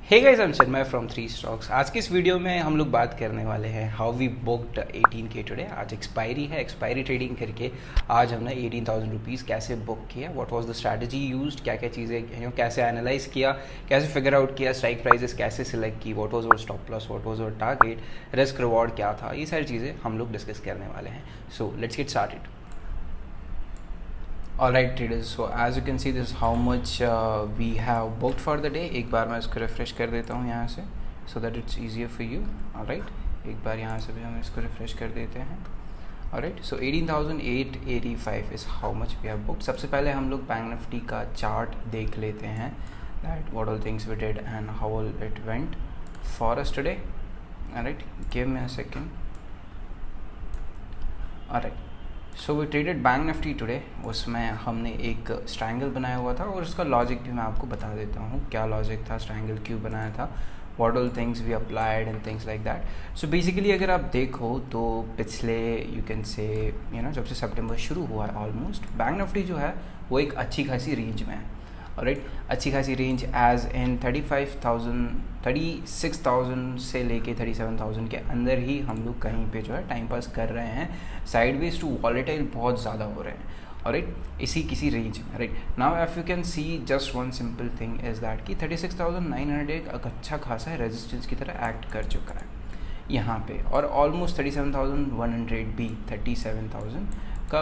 Hey guys, I am Chinmay from three stocks. आज की इस वीडियो में हम लोग बात करने वाले हैं how we booked 18K today. आज एक्सपायरी है, एक्सपायरी ट्रेडिंग करके आज हमने 18,000 रुपीज़ कैसे बुक किया, what was the strategy used, क्या क्या चीज़ें कैसे एनालाइज किया, कैसे फिगर आउट किया, स्ट्राइक प्राइजेस कैसे सिलेक्ट की, what was our stop loss, what was our target, risk reward क्या था, ये सारी चीज़ें हम लोग डिस्कस करने वाले हैं। So let's get started. Alright traders, so as you can see this is how much we have booked for the day। एक बार मैं इसको रिफ्रेश कर देता हूँ यहाँ से so that it's easier for you। Alright, एक बार यहाँ से भी हम इसको रिफ्रेश कर देते हैं। Alright, so 18,885 is how much we have booked। सबसे पहले हम लोग बैंक निफ्टी का चार्ट देख लेते हैं that what all things we did and how all it went for us today। Alright, give me a second। Alright, so we traded bank Nifty today. उसमें हमने एक स्ट्रैंगल बनाया हुआ था और उसका लॉजिक भी मैं आपको बता देता हूँ क्या लॉजिक था, स्ट्रैंगल क्यों बनाया था, what all things we applied and things like that. So basically अगर आप देखो तो पिछले यू कैन से जब से सितंबर शुरू हुआ है ऑलमोस्ट बैंक निफ्टी जो है वो एक अच्छी खासी रेंज में है। राइट, अच्छी खासी रेंज एज इन 36,000 से लेके 37,000 के अंदर ही हम लोग कहीं पे जो है टाइम पास कर रहे हैं। साइडवेज टू वॉलेटाइल बहुत ज़्यादा हो रहे हैं। राइट, इसी किसी रेंज में। Right, now if you can C just one simple thing is that कि 36,900 एक अच्छा खासा रेजिस्टेंस की तरह एक्ट कर चुका है यहाँ पे, और ऑलमोस्ट 37,100 भी 37,000 का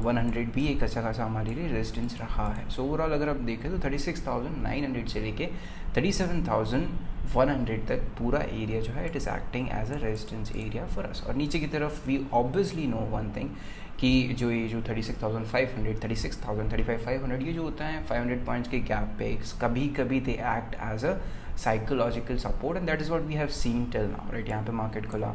100 भी एक अच्छा खासा हमारे लिए रेजिस्टेंस रहा है। सो ओवरऑल अगर आप देखें तो 36,900 से लेके 37,100 तक पूरा एरिया जो है it is acting as a resistance area for us. और नीचे की तरफ we obviously know one thing कि जो 36,500, 36,000, 35,500 ये जो होता है 500 पॉइंट्स के गैप पे कभी कभी they act as a psychological support and that is what we have seen till now. Right, यहाँ पे मार्केट खुला,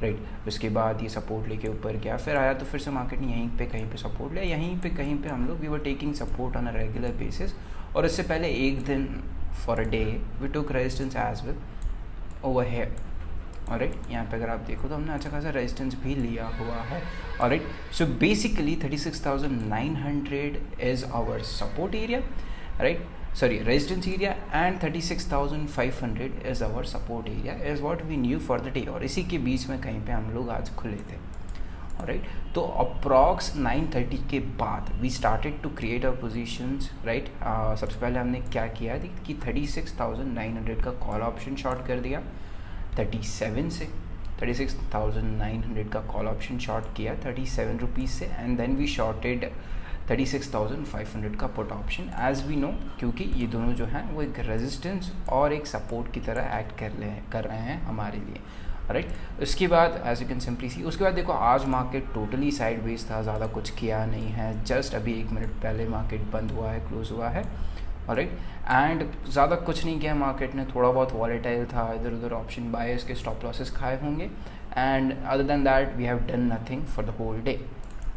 राइट, उसके बाद ये सपोर्ट लेके ऊपर गया, फिर आया तो फिर से मार्केट ने यहीं पे कहीं पे सपोर्ट लिया, यहीं पे कहीं पे हम लोग we were taking support on a regular basis. और इससे पहले एक दिन for a day we took resistance as well over here. Alright, यहाँ पे अगर आप देखो तो हमने अच्छा खासा रेजिस्टेंस भी लिया हुआ है। Alright, so basically 36,900 is our support area, right, sorry, resistance area, and 36,500 is our support area is what we knew for the day। और इसी के बीच में कहीं पे हम लोग आज खुले थे। राइट, तो अप्रॉक्स 9:30 के बाद we started to create our positions. Right, सबसे पहले हमने क्या किया कि 36,900 का कॉल ऑप्शन शॉर्ट कर दिया 37 से, 36,900 का कॉल ऑप्शन शॉर्ट किया 37 रुपीज़ से, एंड देन वी शॉर्टेड 36,500 का put option as we know, क्योंकि ये दोनों जो हैं वो एक रेजिस्टेंस और एक सपोर्ट की तरह एक्ट कर रहे हैं हमारे लिए। राइट, उसके बाद एज यू कैन सिंपली सी, उसके बाद देखो आज मार्केट टोटली साइडवेज था, ज़्यादा कुछ किया नहीं है, जस्ट अभी 1 मिनट पहले मार्केट बंद हुआ है, क्लोज हुआ है। राइट, एंड ज़्यादा कुछ नहीं किया मार्केट ने, थोड़ा बहुत वॉलेटाइल था, इधर उधर ऑप्शन बायर्स के स्टॉप लॉसेस खाए होंगे, and other than that we have done nothing for the whole day.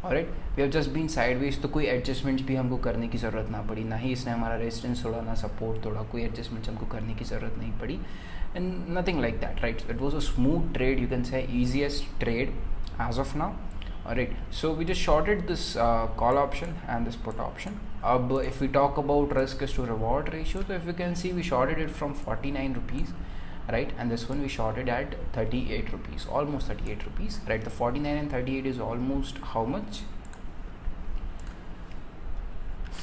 Alright, we have just been sideways, तो कोई एडजस्टमेंट्स भी हमको करने की ज़रूरत ना पड़ी, ना ही इसने हमारा रेजिस्टेंस तोड़ा ना सपोर्ट तोड़ा, कोई एडजस्टमेंट्स हमको करने की ज़रूरत नहीं पड़ी, and nothing like that. Right, it was a smooth trade, you can say easiest trade as of now. Alright, so we just shorted this call option and this put option. अब if we talk about risk to reward ratio, तो if you can see we shorted it from 49 rupees, right, and this one we shorted at 38 rupees, almost 38 rupees। right, the 49 and 38 is almost how much,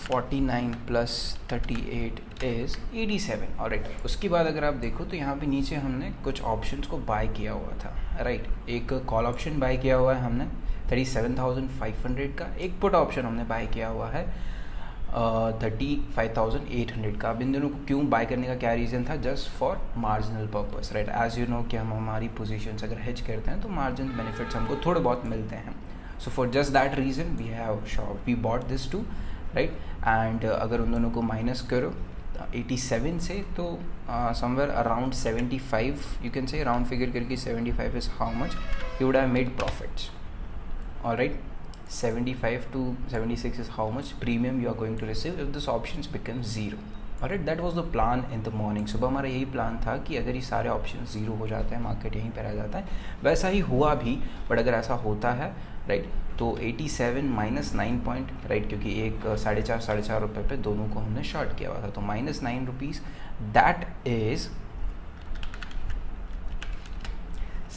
49 plus 38 is 87। Alright, उसके बाद अगर आप देखो तो यहाँ पे नीचे हमने कुछ ऑप्शंस को बाय किया हुआ था। राइट, एक कॉल ऑप्शन बाय किया हुआ है हमने 37,500 का, एक पुट ऑप्शन हमने बाय किया हुआ है 35,800 का। अब इन दोनों को क्यों बाय करने का क्या रीज़न था, just for marginal purpose. Right, as you know कि हम हमारी पोजीशंस अगर हेज करते हैं तो मार्जिन बेनिफिट्स हमको थोड़े बहुत मिलते हैं। So for just that reason we bought this too. Right, and अगर उन दोनों को माइनस करो 87 से तो somewhere around 75, you can say round figure करके 75 is how much you would have made profits. Alright, 75 to 76 is how much premium you are going to receive if this options become zero। Alright, that was the plan in the morning। सुबह हमारा यही plan था कि अगर ये सारे option zero हो जाते हैं, मार्केट यहीं पर रह जाता है। वैसा ही हुआ भी, बट अगर ऐसा होता है राइट तो 87 माइनस 9 पॉइंट, राइट, क्योंकि एक 4.5 रुपये पे दोनों को हमने शॉर्ट किया हुआ था, तो -9 रुपीज़, दैट इज़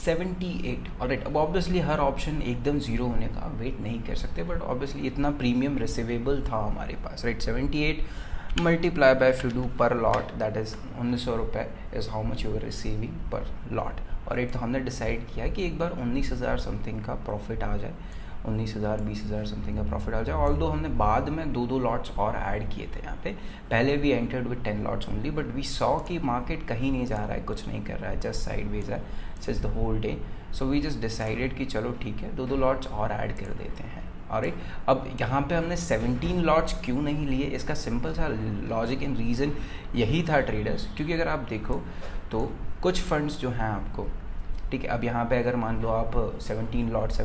78। ऑलराइट, अब ऑब्वियसली हर ऑप्शन एकदम ज़ीरो होने का वेट नहीं कर सकते, बट ऑब्वियसली इतना प्रीमियम रिसीवेबल था हमारे पास, right. 78 multiply by if you do per lot, that is 1900 रुपये is how much you are receiving per lot. और राइट, तो हमने डिसाइड किया कि एक बार 19,000 समथिंग का प्रॉफिट आ जाए, 19,000 20,000 समथिंग का प्रॉफिट आ जाए। ऑल्दो हमने बाद में 2 लॉट्स और ऐड किए थे यहाँ पे। पहले we entered with 10 lots only, but we saw कि मार्केट कहीं नहीं जा रहा है, कुछ नहीं कर रहा है, जस्ट साइड वेज है since the whole day. So we just decided कि चलो ठीक है, 2 लॉट्स और ऐड कर देते हैं। और अब यहाँ पे हमने 17 लॉट्स क्यों नहीं लिए, इसका सिंपल सा लॉजिक एंड रीज़न यही था ट्रेडर्स, क्योंकि अगर आप देखो तो कुछ फंड्स जो हैं आपको, ठीक है, अब यहाँ पे अगर मान लो आप 17 लॉट्स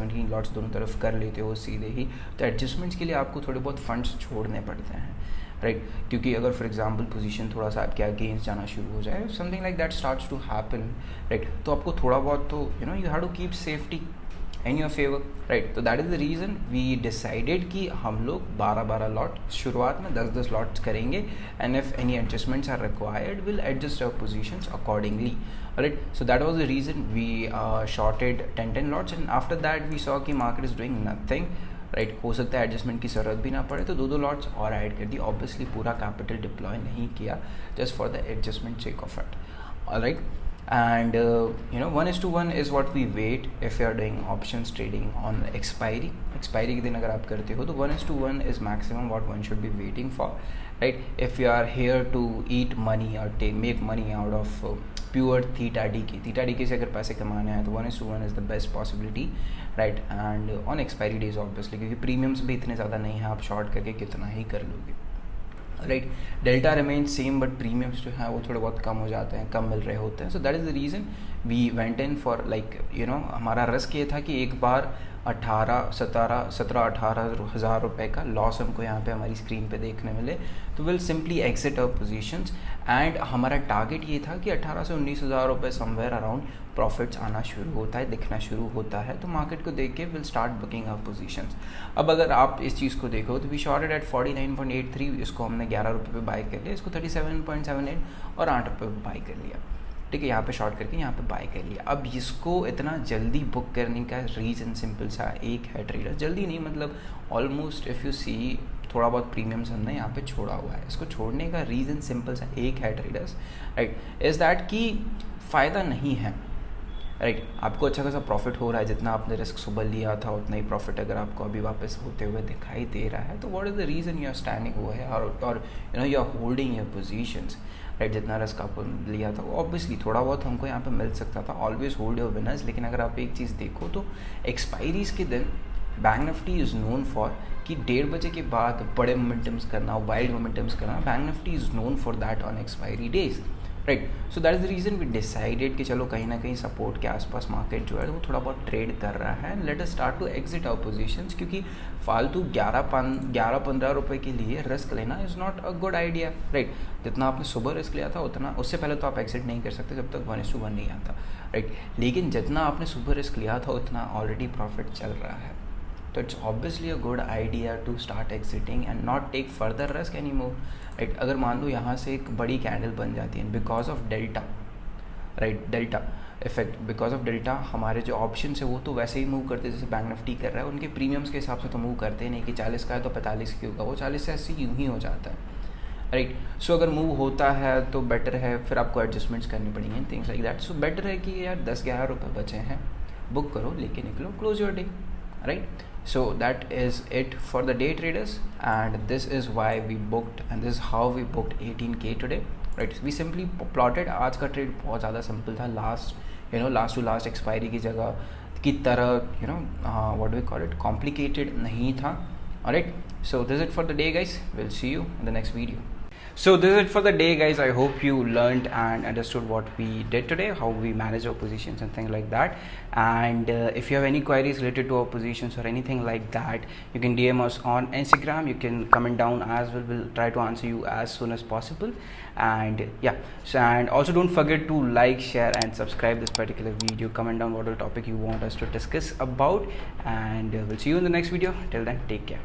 दोनों तरफ कर लेते हो सीधे ही, तो एडजस्टमेंट्स के लिए आपको थोड़े बहुत फंड्स छोड़ने पड़ते हैं, राइट। क्योंकि अगर फॉर एग्जांपल पोजीशन थोड़ा सा आपके अगेंस्ट जाना शुरू हो जाए, something like that starts to happen, right, तो आपको थोड़ा बहुत तो you have to keep safety in your favour, right. तो that is the reason we decided कि हम लोग 12 लॉट शुरुआत में 10 लॉट्स करेंगे, and if any adjustments are required will adjust our positions accordingly, right. So that was the reason we shorted 10 lots, and after that we saw कि market is doing nothing, right. हो सकता है adjustment की ज़रूरत भी ना पड़े, तो 2 लॉट्स और ऐड कर दी। ऑब्वियसली पूरा कैपिटल डिप्लॉय नहीं किया, just for the adjustment check of it, alright. And 1:1 is what we wait if you are doing options trading on expiry के दिन अगर आप करते हो तो 1:1 is maximum what one should be waiting for, right? If you are here to eat money or make money out of pure theta decay से अगर पैसे कमाने हैं तो 1:1 is the best possibility, right? And on expiry days obviously, क्योंकि premiums भी इतने ज़्यादा नहीं हैं, आप शॉर्ट करके कितना ही कर लोगे, right. Delta remain same, but premiums जो हैं वो थोड़े बहुत कम हो जाते हैं, कम मिल रहे होते हैं। So that is the reason we went in for like हमारा रिस्क ये था कि एक बार 17-18 हज़ार रुपये का लॉस हमको यहाँ पे हमारी स्क्रीन पे देखने मिले, तो will simply exit our positions. And हमारा टारगेट ये था कि 18 से 19 हज़ार रुपये समवेयर अराउंड प्रॉफिट्स आना शुरू होता है, दिखना शुरू होता है, तो मार्केट को देख के will start booking our positions. अब अगर आप इस चीज़ को देखो तो वी शॉर्टेड एट 49.83, इसको हमने 11 रुपये पे बाय कर लिया, इसको 37.78 और 8 रुपये पे बाय कर लिया, ठीक है। यहाँ पे शॉर्ट करके यहाँ पे बाय कर लिया। अब इसको इतना जल्दी बुक करने का रीज़न सिंपल सा एक है ट्रेडर, जल्दी नहीं मतलब ऑलमोस्ट इफ़ यू सी थोड़ा बहुत प्रीमियम्स हमने यहाँ पे छोड़ा हुआ है। इसको छोड़ने का रीज़न सिंपल सा एक है ट्रेडर्स, राइट, इज़ दैट कि फ़ायदा नहीं है, राइट। आपको अच्छा खासा प्रॉफिट हो रहा है, जितना आपने रिस्क सुबह लिया था उतना ही प्रॉफिट अगर आपको अभी वापस होते हुए दिखाई दे रहा है, तो what is the reason you are standing हुआ है और you are holding your positions, right. जितना रिस्क आपको लिया था वो ऑब्वियसली थोड़ा बहुत हमको यहाँ पे मिल सकता था, ऑलवेज होल्ड योर विनर्स। लेकिन अगर आप एक चीज़ देखो तो एक्सपायरीज़ के दिन Bank Nifty is known for कि 1:30 बजे के बाद बड़े मोमेंटम्स करना, वाइल्ड मोमेंटम्स करना, Bank Nifty is known for that on expiry days, right. So that is the reason we decided कि चलो कहीं ना कहीं सपोर्ट के आसपास मार्केट जो है वो थोड़ा बहुत ट्रेड कर रहा है, and let us start to exit our positions, क्योंकि फालतू 11-15 रुपये के लिए रिस्क लेना is not a good idea, right. जितना आपने सुबह रिस्क लिया था उतना, उससे पहले तो आप एग्जिट नहीं कर सकते जब तक 1:1 नहीं आता, राइट। लेकिन जितना आपने सुबह रिस्क लिया था उतना ऑलरेडी प्रॉफिट चल रहा है, तो it's obviously a good idea to start exiting and not take further risk any more, right. अगर मान लो यहाँ से एक बड़ी कैंडल बन जाती है because of delta, right, delta effect, because of delta हमारे जो ऑप्शन है वो तो वैसे ही मूव करते हैं जैसे बैंक निफ्टी कर रहा है, उनके प्रीमियम्स के हिसाब से तो मूव करते हैं नहीं कि 40 का है तो 45 की होगा, वो 40 से 80 यूँ ही हो जाता है, राइट। सो अगर मूव होता है तो बेटर है, फिर आपको एडजस्टमेंट्स करनी पड़ेंगी, things like that. So better है कि यार 10-11 रुपये बचे हैं, बुक करो, लेके निकलो, close your day, right? So that is it for the day traders, and this is why we booked, and this is how we booked 18K today, right? We simply plotted, आज का trade बहुत ज़्यादा simple था, last to last expiry की जगह की तरह what do we call it, complicated नहीं था, alright? So this is it for the day guys, we'll see you in the next video. So this is it for the day guys. I hope you learned and understood what we did today, how we manage our positions and things like that. And if you have any queries related to our positions or anything like that, you can DM us on Instagram, you can comment down as well, we'll try to answer you as soon as possible. And yeah, so, and also don't forget to like, share and subscribe this particular video, comment down what the topic you want us to discuss about, and we'll see you in the next video. Till then, take care.